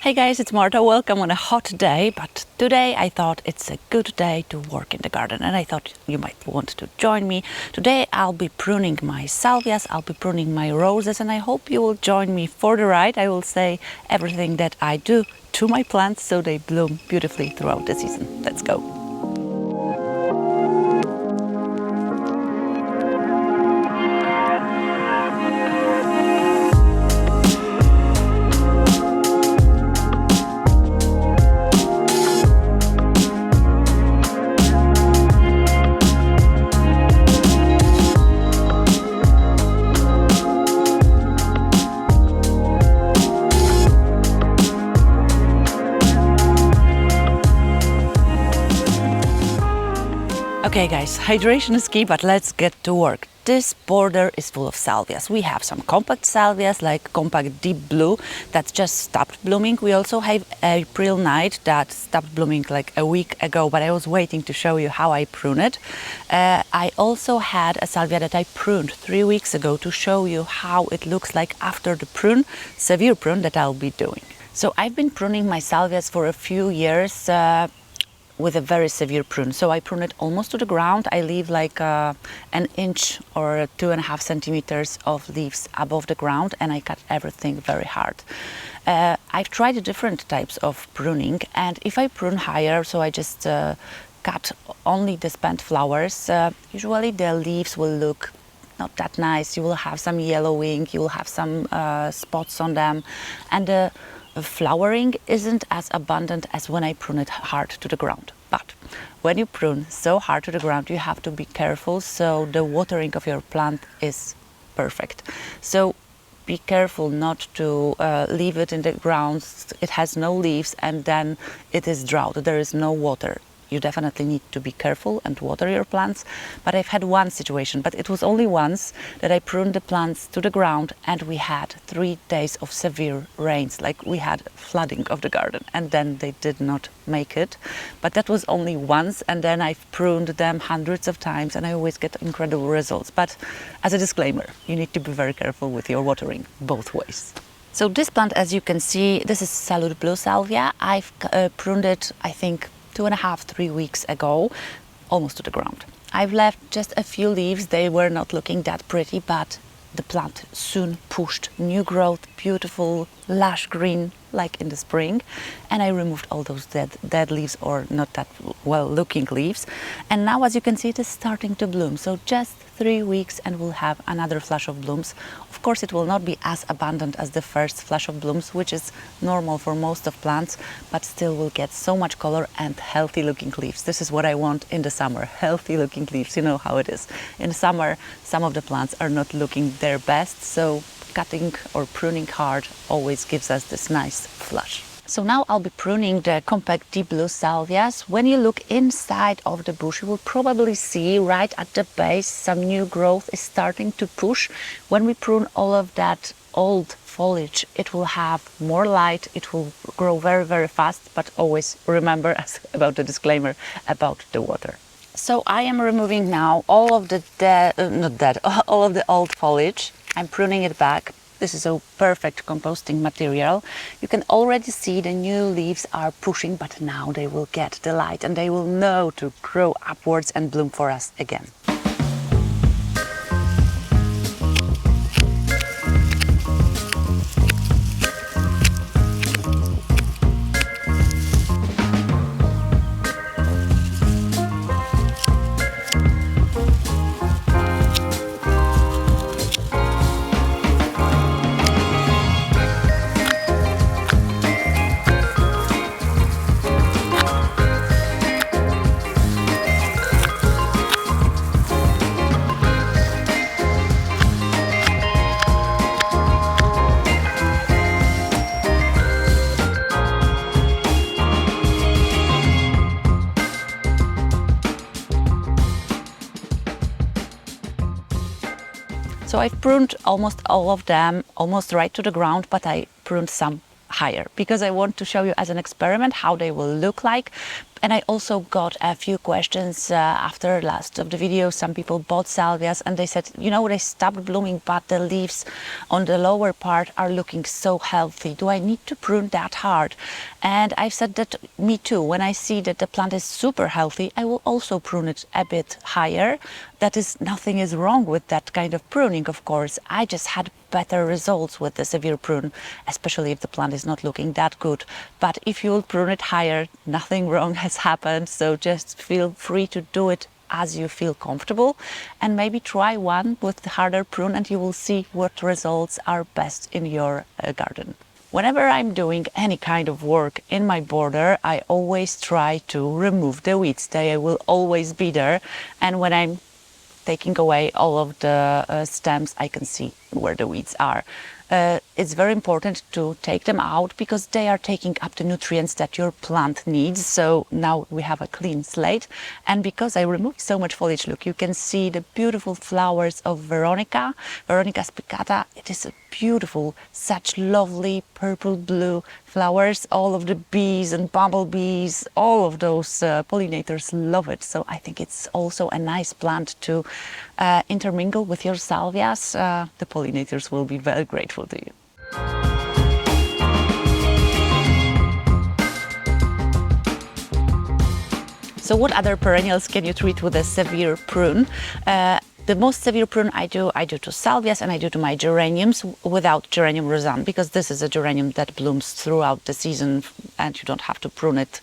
Hey guys, it's Marta. Welcome on a hot day, but today I thought it's a good day to work in the garden and I thought you might want to join me. Today I'll be pruning my salvias, I'll be pruning my roses, and I hope you will join me for the ride. I will say everything that I do to my plants so they bloom beautifully throughout the season. Let's go. Okay guys, hydration is key, but let's get to work. This border is full of salvias. We have some compact salvias like compact deep blue that just stopped blooming. We also have April night that stopped blooming like a week ago, but I was waiting to show you how I prune it. I also had a salvia that I pruned 3 weeks ago to show you how it looks like after the severe prune that I'll be doing. So I've been pruning my salvias for a few years with a very severe prune. So I prune it almost to the ground. I leave like an inch or 2.5 centimeters of leaves above the ground, and I cut everything very hard. I've tried different types of pruning, and if I prune higher, so I just cut only the spent flowers, usually the leaves will look not that nice. You will have some yellowing, you will have some spots on them, and the flowering isn't as abundant as when I prune it hard to the ground. But when you prune so hard to the ground, you have to be careful so the watering of your plant is perfect. So be careful not to leave it in the ground. It has no leaves and then it is drought. There is no water. You definitely need to be careful and water your plants. But I've had one situation, but it was only once that I pruned the plants to the ground and we had 3 days of severe rains, like we had flooding of the garden, and then they did not make it. But that was only once, and then I've pruned them hundreds of times and I always get incredible results. But as a disclaimer, you need to be very careful with your watering both ways. So this plant, as you can see, this is Salute Blue Salvia. I've pruned it, I think, 2.5 to 3 weeks ago, almost to the ground. I've left just a few leaves. They were not looking that pretty, but the plant soon pushed new growth, beautiful lush green like in the spring, and I removed all those dead leaves or not that well looking leaves, and now as you can see it is starting to bloom. So just 3 weeks and we'll have another flush of blooms. Of course it will not be as abundant as the first flush of blooms, which is normal for most of plants, but still will get so much color and healthy looking leaves. This is what I want in the summer, healthy looking leaves. You know how it is. In summer some of the plants are not looking their best, so cutting or pruning hard always gives us this nice flush. So now I'll be pruning the compact deep blue salvias. When you look inside of the bush, you will probably see right at the base some new growth is starting to push. When we prune all of that old foliage, it will have more light, it will grow very, very fast, but always remember about the disclaimer about the water. So I am removing now all of the all of the old foliage. I'm pruning it back. This is a perfect composting material. You can already see the new leaves are pushing, but now they will get the light and they will know to grow upwards and bloom for us again. So I've pruned almost all of them, almost right to the ground, but I pruned some higher because I want to show you as an experiment how they will look like. And I also got a few questions after last of the video. Some people bought salvias and they said, you know, they stopped blooming, but the leaves on the lower part are looking so healthy. Do I need to prune that hard? And I've said that me too. When I see that the plant is super healthy, I will also prune it a bit higher. That is, nothing is wrong with that kind of pruning, of course. I just had better results with the severe prune, especially if the plant is not looking that good. But if you'll prune it higher, nothing wrong has happened. So just feel free to do it as you feel comfortable, and maybe try one with the harder prune and you will see what results are best in your garden. Whenever I'm doing any kind of work in my border, I always try to remove the weeds. They will always be there, and when I'm taking away all of the stems, I can see where the weeds are. It's very important to take them out because they are taking up the nutrients that your plant needs. So now we have a clean slate. And because I removed so much foliage, look, you can see the beautiful flowers of Veronica spicata. It is a beautiful, such lovely purple blue flowers. All of the bees and bumblebees, all of those pollinators love it. So I think it's also a nice plant to intermingle with your salvias. The pollinators will be very grateful to you. So what other perennials can you treat with a severe prune? The most severe prune I do to salvias and I do to my geraniums without geranium roseanne, because this is a geranium that blooms throughout the season and you don't have to prune it.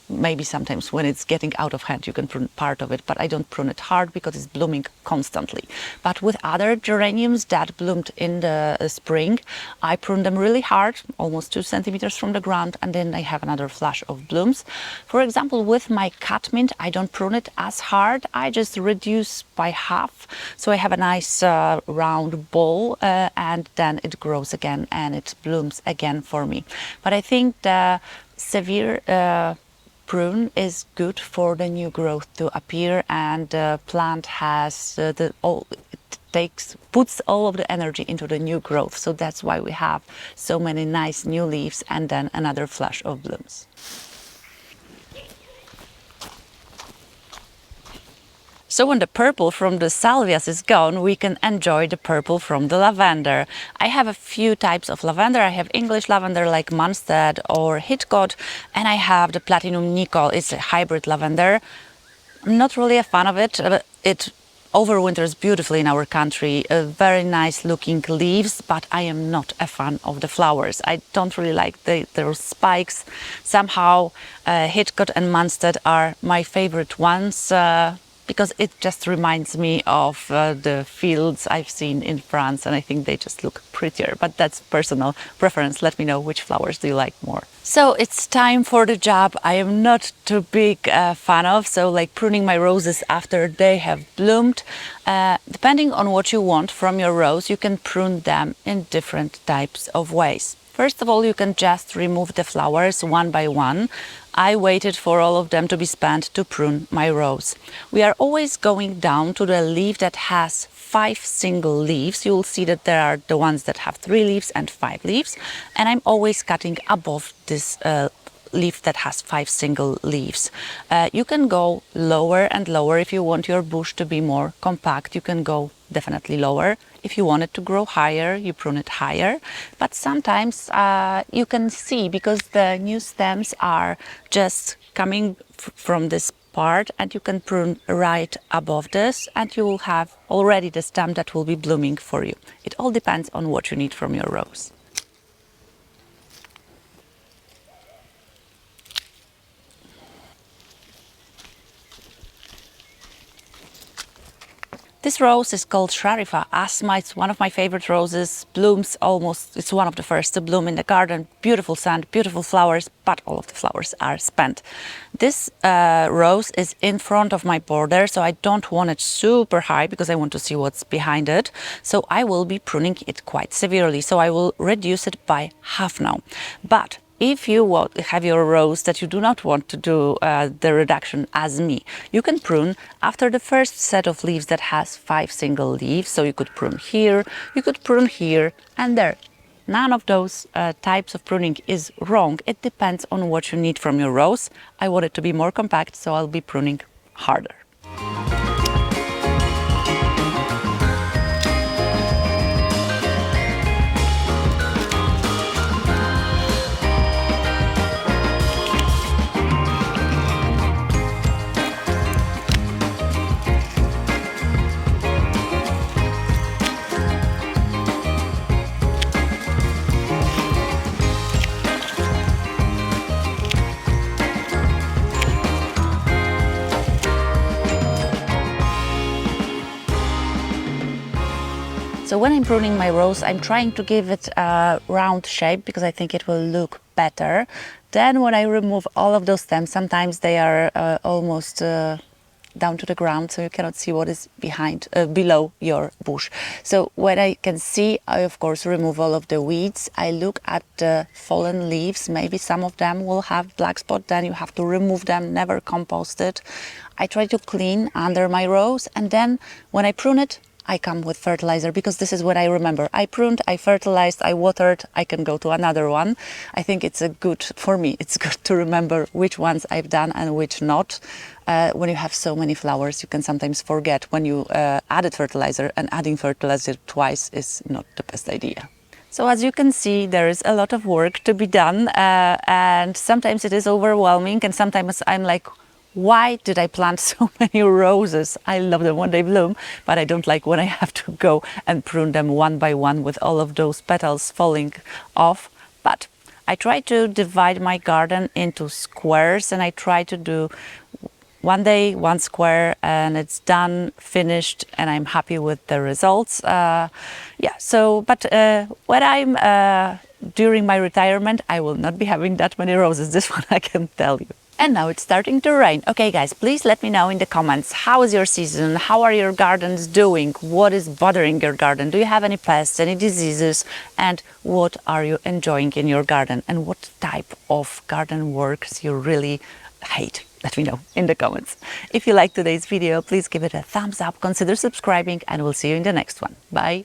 Maybe sometimes when it's getting out of hand you can prune part of it, but I don't prune it hard because it's blooming constantly. But with other geraniums that bloomed in the spring, I prune them really hard, almost 2 centimeters from the ground, and then I have another flush of blooms. For example, with my catmint, I don't prune it as hard, I just reduce by half. So I have a nice round ball and then it grows again and it blooms again for me. But I think the severe prune is good for the new growth to appear, and the plant has puts all of the energy into the new growth. So that's why we have so many nice new leaves and then another flush of blooms. So when the purple from the salvias is gone, we can enjoy the purple from the lavender. I have a few types of lavender. I have English lavender like Munstead or Hitchcock, and I have the Platinum Nickel. It's a hybrid lavender. I'm not really a fan of it. It overwinters beautifully in our country, very nice looking leaves, but I am not a fan of the flowers. I don't really like those spikes. Somehow Hitchcock and Munstead are my favorite ones. Because it just reminds me of the fields I've seen in France, and I think they just look prettier. But that's personal preference. Let me know which flowers do you like more. So it's time for the job I am not too big fan of. So like pruning my roses after they have bloomed. Depending on what you want from your rose, you can prune them in different types of ways. First of all, you can just remove the flowers one by one. I waited for all of them to be spent to prune my rose. We are always going down to the leaf that has 5 single leaves. You will see that there are the ones that have 3 leaves and 5 leaves. And I'm always cutting above this leaf that has 5 single leaves. You can go lower and lower if you want your bush to be more compact. You can go definitely lower. If you want it to grow higher, you prune it higher. But sometimes you can see, because the new stems are just coming from this part, and you can prune right above this and you will have already the stem that will be blooming for you. It all depends on what you need from your rose. This rose is called Sharifa Asma. It's one of my favorite roses. Blooms almost, it's one of the first to bloom in the garden. Beautiful scent, beautiful flowers, but all of the flowers are spent. This rose is in front of my border, so I don't want it super high because I want to see what's behind it. So I will be pruning it quite severely. So I will reduce it by half now. But if you have your rose that you do not want to do the reduction as me, you can prune after the first set of leaves that has 5 single leaves. So you could prune here, you could prune here and there. none of those types of pruning is wrong. It depends on what you need from your rose. I want it to be more compact, so I'll be pruning harder. So when I'm pruning my rose, I'm trying to give it a round shape because I think it will look better. Then when I remove all of those stems, sometimes they are almost down to the ground, so you cannot see what is below your bush. So when I can see, I of course remove all of the weeds. I look at the fallen leaves. Maybe some of them will have black spot, then you have to remove them, never compost it. I try to clean under my rose, and then when I prune it, I come with fertilizer, because this is what I remember. I pruned, I fertilized, I watered, I can go to another one. I think it's for me, it's good to remember which ones I've done and which not. When you have so many flowers, you can sometimes forget when you added fertilizer, and adding fertilizer twice is not the best idea. So as you can see, there is a lot of work to be done, and sometimes it is overwhelming, and sometimes I'm like, why did I plant so many roses? I love them when they bloom, but I don't like when I have to go and prune them one by one with all of those petals falling off. But I try to divide my garden into squares, and I try to do one day, one square, and it's done, finished, and I'm happy with the results. But when I'm during my retirement, I will not be having that many roses. This one I can tell you. And now it's starting to rain. Okay, guys, please let me know in the comments, how is your season? How are your gardens doing? What is bothering your garden? Do you have any pests, any diseases? And what are you enjoying in your garden? And what type of garden works you really hate? Let me know in the comments. If you liked today's video, please give it a thumbs up, consider subscribing, and we'll see you in the next one. Bye.